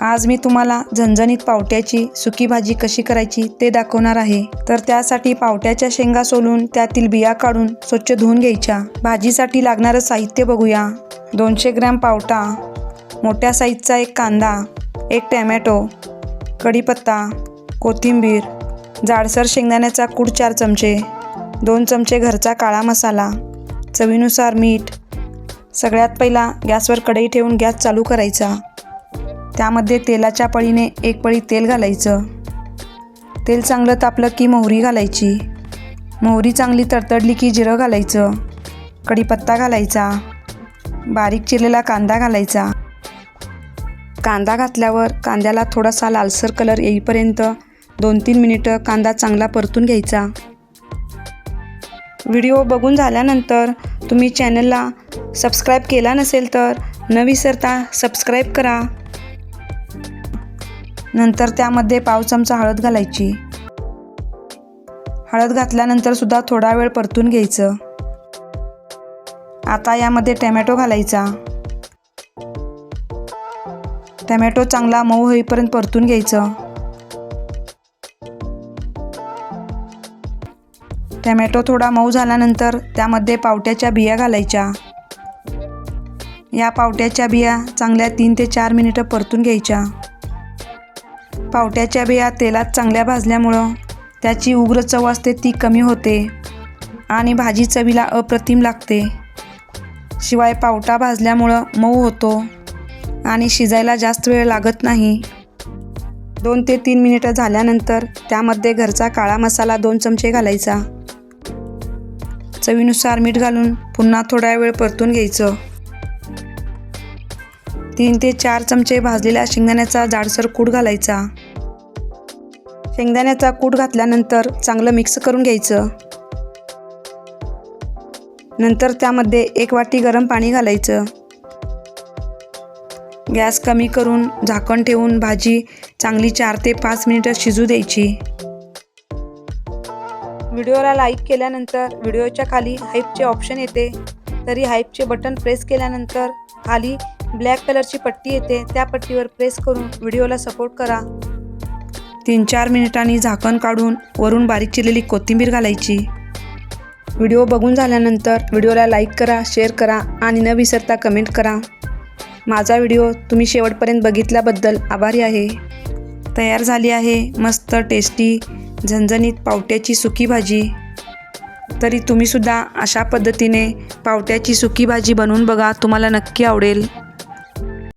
आज मी तुम्हाला झणझणीत पावट्याची सुकी भाजी कशी करायची ते दाखवणार आहे। तर त्यासाठी पावट्याच्या शेंगा सोलून त्यातील बिया काढून स्वच्छ धुवून घ्यायच्या। भाजीसाठी लागणारे साहित्य बघूया। 200 ग्रॅम पावटा, मोठ्या साईजचा एक कांदा, एक टोमॅटो, कढीपत्ता, कोथिंबीर, जाडसर शेंगदाण्याचा कूट 4 चमचे, 2 चमचे घरचा काळा मसाला, चवीनुसार मीठ। सगळ्यात पहिला गॅसवर कढई ठेवून गॅस चालू करायचा। त्यामध्ये तेलाच्या पळीने 1 पळी तेल घालायचं। तेल चांगलं तापलं की मोहरी घालायची। मोहरी चांगली तडतडली की जिरं घालायचं, कढीपत्ता घालायचा, बारीक चिरलेला कांदा घालायचा। कांदा घातल्यावर कांद्याला थोडासा लालसर कलर येईपर्यंत 2-3 मिनिटं कांदा चांगला परतून घ्यायचा। व्हिडिओ बघून झाल्यानंतर तुम्ही चॅनलला सबस्क्राईब केला नसेल तर न विसरता सबस्क्राईब करा। नंतर त्यामध्ये पाव चमचा हळद घालायची। हळद घातल्यानंतर सुद्धा थोडा वेळ परतून घ्यायचं। आता यामध्ये टोमॅटो घालायचा। टोमॅटो चांगला मऊ होईपर्यंत परतून घ्यायचं। टोमॅटो थोडा मऊ झाल्यानंतर त्यामध्ये पावट्याच्या बिया घालायच्या। या पावट्याच्या बिया चांगल्या 3 ते 4 मिनिटं परतून घ्यायच्या। पावट्याच्या बिया तेलात चांगल्या भाजल्यामुळं त्याची उग्र चव असते ती कमी होते आणि भाजी चवीला अप्रतिम लागते। शिवाय पावटा भाजल्यामुळं मऊ होतो आणि शिजायला जास्त वेळ लागत नाही। 2 ते 3 मिनिटं झाल्यानंतर त्यामध्ये घरचा काळा मसाला 2 चमचे घालायचा। चवीनुसार मीठ घालून पुन्हा थोडा वेळ परतून घ्यायचं। 3 ते 4 चमचे भाजलेल्या शेंगदाण्याचा जाडसर कूट घालायचा। शेंगदाण्याचा कूट घातल्यानंतर चांगलं मिक्स करून घ्यायचं। नंतर त्यामध्ये 1 वाटी गरम पाणी घालायचं। गॅस कमी करून झाकण ठेवून भाजी चांगली 4 ते 5 मिनिटं शिजू द्यायची। व्हिडिओला लाईक केल्यानंतर व्हिडिओच्या खाली हाईपचे ऑप्शन येते, तरी हाईपचे बटन प्रेस केल्यानंतर खाली ब्लॅक कलरची पट्टी येते, त्या पट्टीवर प्रेस करून व्हिडिओला सपोर्ट करा। 3-4 मिनिटांनी झाकण काढून वरून बारीक चिरलेली कोथिंबीर घालायची। व्हिडिओ बघून झाल्यानंतर व्हिडिओला लाईक करा, शेअर करा आणि न विसरता कमेंट करा। माझा व्हिडिओ तुम्ही शेवटपर्यंत बघितल्याबद्दल आभारी आहे। तयार झाली आहे मस्त टेस्टी झणझणीत पावट्याची सुकी भाजी। तरी तुम्हीसुद्धा अशा पद्धतीने पावट्याची सुकी भाजी बनवून बघा, तुम्हाला नक्की आवडेल।